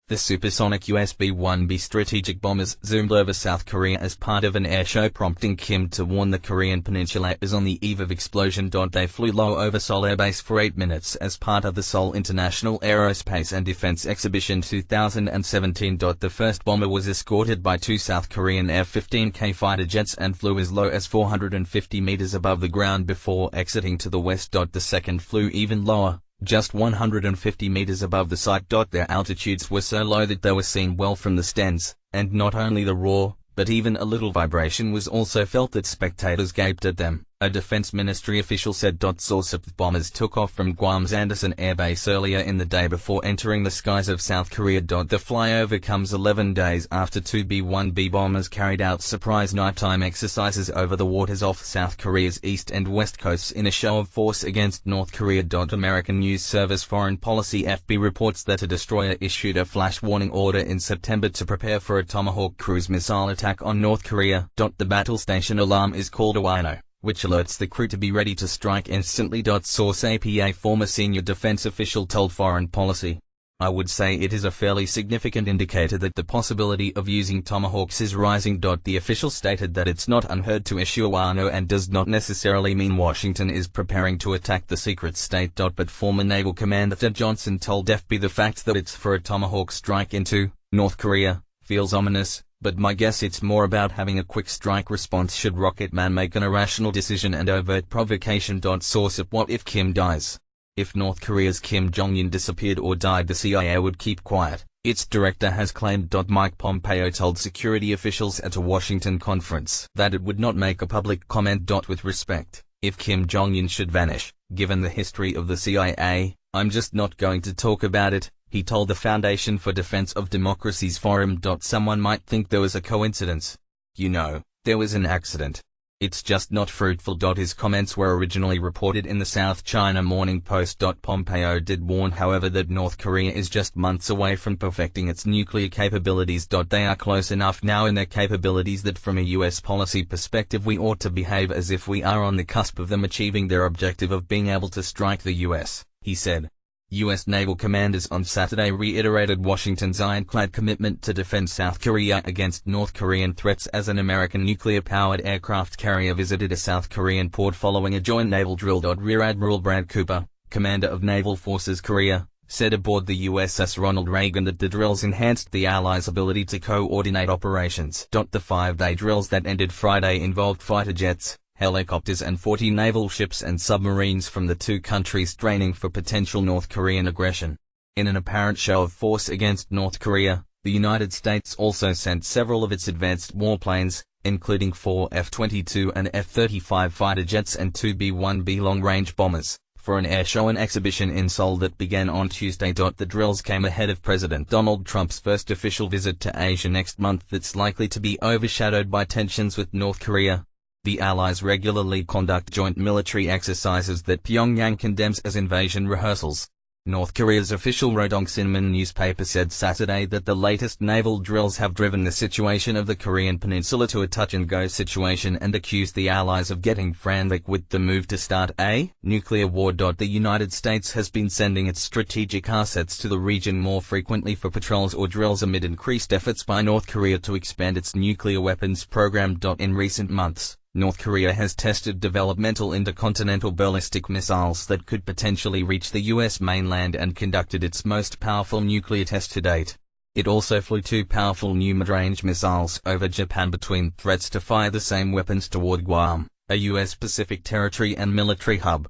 The supersonic USB-1B strategic bombers zoomed over South Korea as part of an airshow, prompting Kim to warn the Korean peninsula is on the eve of explosion. They flew low over Seoul Air Base for 8 minutes as part of the Seoul International Aerospace and Defense Exhibition 2017. The first bomber was escorted by 2 South Korean F-15K fighter jets and flew as low as 450 meters above the ground before exiting to the west. The second flew even lower, just 150 meters above the site. Their altitudes were so low that they were seen well from the stands, and not only the roar, but even a little vibration was also felt that spectators gaped at them, a defense ministry official said. Source: the bombers took off from Guam's Andersen Air Base earlier in the day before entering the skies of South Korea. The flyover comes 11 days after 2 B-1B bombers carried out surprise nighttime exercises over the waters off South Korea's east and west coasts in a show of force against North Korea. American news service Foreign Policy FB reports that a destroyer issued a flash warning order in September to prepare for a Tomahawk cruise missile attack on North Korea. The battle station alarm is called a Wino, which alerts the crew to be ready to strike instantly. Source: APA former senior defense official told Foreign Policy. I would say it is a fairly significant indicator that the possibility of using Tomahawks is rising. The official stated that it's not unheard to issue a Wano and does not necessarily mean Washington is preparing to attack the secret state. But former Naval Commander Ted Johnson told FB the fact that it's for a Tomahawk strike into North Korea feels ominous, but my guess it's more about having a quick strike response should Rocket Man make an irrational decision and overt provocation. Source: what if Kim dies? If North Korea's Kim Jong-un disappeared or died, the CIA would keep quiet, its director has claimed. Mike Pompeo told security officials at a Washington conference that it would not make a public comment. With respect, if Kim Jong-un should vanish, given the history of the CIA, I'm just not going to talk about it, he told the Foundation for Defense of Democracy's forum. Someone might think there was a coincidence. You know, there was an accident. It's just not fruitful. His comments were originally reported in the South China Morning Post. Pompeo did warn, however, that North Korea is just months away from perfecting its nuclear capabilities. They are close enough now in their capabilities that from a U.S. policy perspective we ought to behave as if we are on the cusp of them achieving their objective of being able to strike the U.S., he said. U.S. naval commanders on Saturday reiterated Washington's ironclad commitment to defend South Korea against North Korean threats as an American nuclear-powered aircraft carrier visited a South Korean port following a joint naval drill. Rear Admiral Brad Cooper, commander of Naval Forces Korea, said aboard the USS Ronald Reagan that the drills enhanced the Allies' ability to coordinate operations. The 5-day drills that ended Friday involved fighter jets, helicopters and 40 naval ships and submarines from the two countries training for potential North Korean aggression. In an apparent show of force against North Korea, the United States also sent several of its advanced warplanes, including 4 F-22 and F-35 fighter jets and 2 B-1B long-range bombers, for an airshow and exhibition in Seoul that began on Tuesday. The drills came ahead of President Donald Trump's first official visit to Asia next month that's likely to be overshadowed by tensions with North Korea. The Allies regularly conduct joint military exercises that Pyongyang condemns as invasion rehearsals. North Korea's official Rodong Sinmun newspaper said Saturday that the latest naval drills have driven the situation of the Korean peninsula to a touch-and-go situation and accused the Allies of getting frantic with the move to start a nuclear war. The United States has been sending its strategic assets to the region more frequently for patrols or drills amid increased efforts by North Korea to expand its nuclear weapons program. In recent months, North Korea has tested developmental intercontinental ballistic missiles that could potentially reach the U.S. mainland and conducted its most powerful nuclear test to date. It also flew 2 powerful new mid-range missiles over Japan between threats to fire the same weapons toward Guam, a U.S. Pacific territory and military hub.